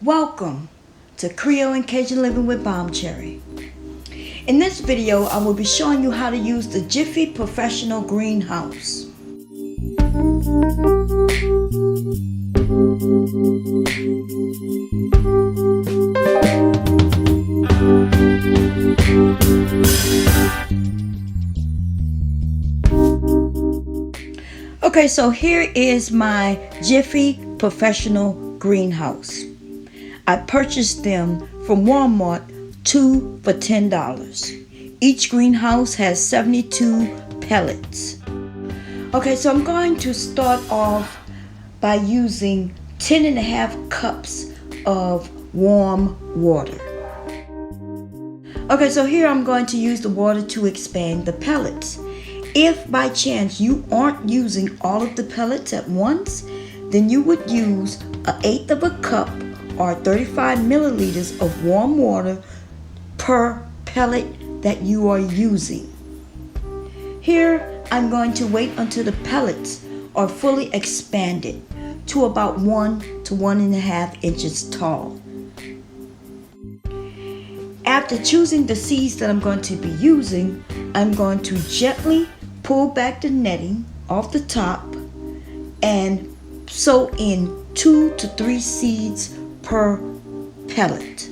Welcome to Creole and Cajun Living with Bomb Cherry. In this video, I will be showing you how to use the Jiffy Professional Greenhouse. Okay, so here is my Jiffy Professional Greenhouse. I purchased them from Walmart, 2 for $10. Each greenhouse has 72 pellets. Okay, so I'm going to start off by using 10.5 cups of warm water. Okay, so here I'm going to use the water to expand the pellets. If by chance you aren't using all of the pellets at once, then you would use 1/8 of a cup or 35 milliliters of warm water per pellet that you are using. Here, I'm going to wait until the pellets are fully expanded to about 1 to 1.5 inches tall. After choosing the seeds that I'm going to be using, I'm going to gently pull back the netting off the top and sow in 2 to 3 seeds per pellet.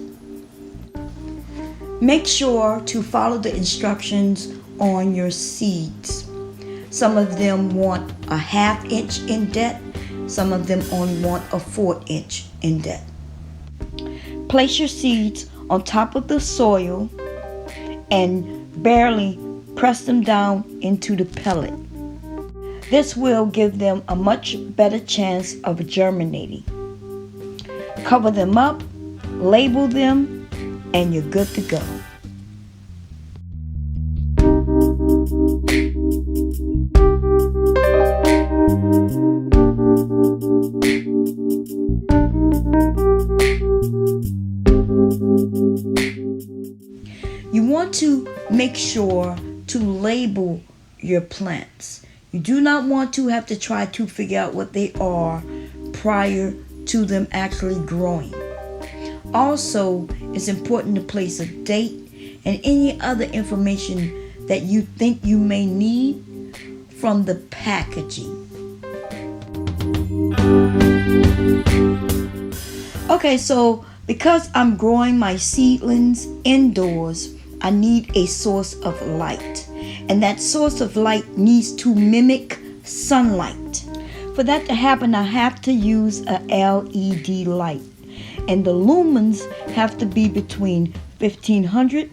Make sure to follow the instructions on your seeds. Some of them want a 1/2 inch in depth, some of them only want a 1/4 inch in depth. Place your seeds on top of the soil and barely press them down into the pellet. This will give them a much better chance of germinating. Cover them up, label them, and you're good to go. You want to make sure to label your plants. You do not want to have to try to figure out what they are prior to them actually growing. Also, it's important to place a date and any other information that you think you may need from the packaging. Okay, so because I'm growing my seedlings indoors, I need a source of light. And that source of light needs to mimic sunlight. For that to happen, I have to use a LED light. And the lumens have to be between 1500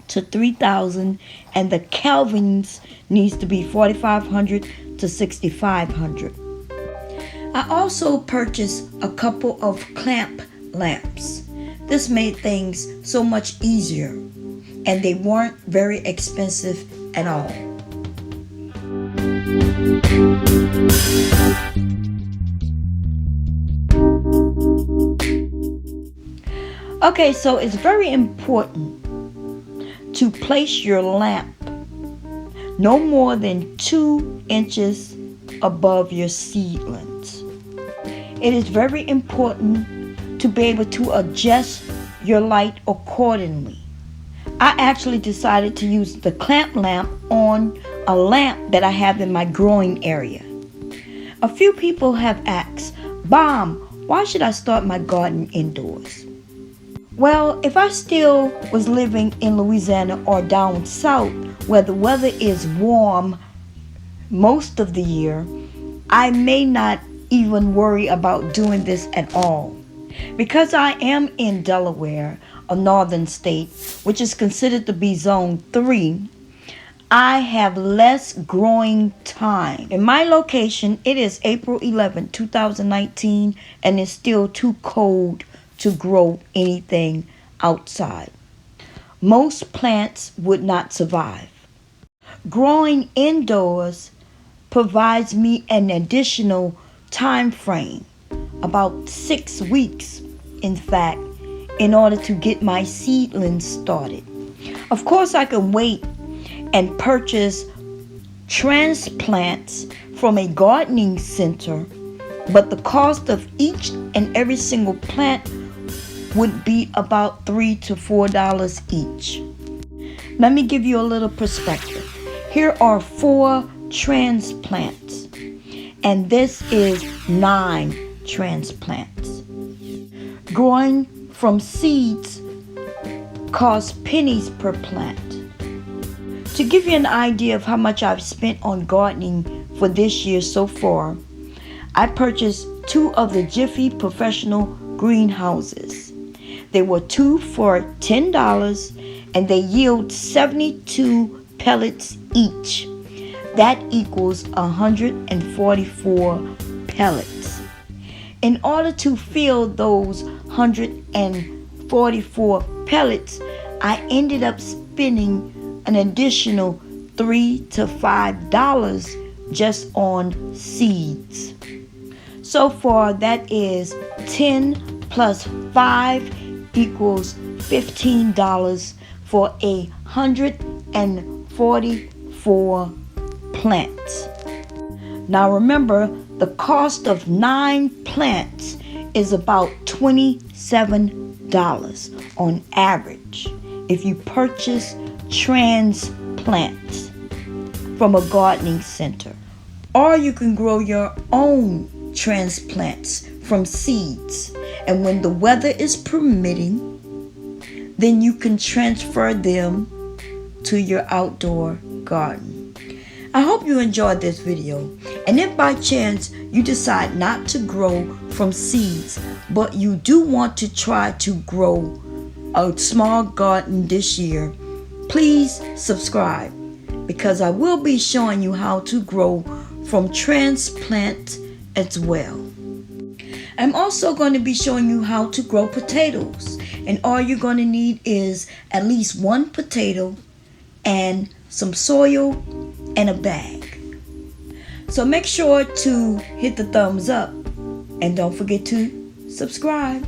to 3000, and the kelvins needs to be 4500 to 6500. I also purchased a couple of clamp lamps. This made things so much easier, and they weren't very expensive at all. Okay, so it's very important to place your lamp no more than 2 inches above your seedlings. It is very important to be able to adjust your light accordingly. I actually decided to use the clamp lamp on a lamp that I have in my growing area. A few people have asked, "Bomb, why should I start my garden indoors?" Well, if I still was living in Louisiana or down south where the weather is warm most of the year, I may not even worry about doing this at all. Because I am in Delaware, a northern state, which is considered to be zone 3, I have less growing time. In my location, it is April 11, 2019, and it's still too cold to grow anything outside. Most plants would not survive. Growing indoors provides me an additional time frame, about 6 weeks, in fact, in order to get my seedlings started. Of course, I can wait and purchase transplants from a gardening center, but the cost of each and every single plant would be about $3 to $4 each. Let me give you a little perspective. Here are 4 transplants, and this is 9 transplants. Growing from seeds costs pennies per plant. To give you an idea of how much I've spent on gardening for this year so far, I purchased 2 of the Jiffy professional greenhouses. They were 2 for $10, and they yield 72 pellets each. That equals 144 pellets. In order to fill those 144 pellets, I ended up spending an additional $3 to $5 just on seeds. So far, that is 10 plus 5 equals $15 for 144 plants. Now remember, the cost of 9 plants is about $27 on average if you purchase transplants from a gardening center. Or you can grow your own transplants from seeds, and when the weather is permitting, then you can transfer them to your outdoor garden. I hope you enjoyed this video, and if by chance you decide not to grow from seeds, but you do want to try to grow a small garden this year, please subscribe, because I will be showing you how to grow from transplant as well. I'm also going to be showing you how to grow potatoes, and all you're going to need is at least 1 potato and some soil and a bag. So make sure to hit the thumbs up, and don't forget to subscribe.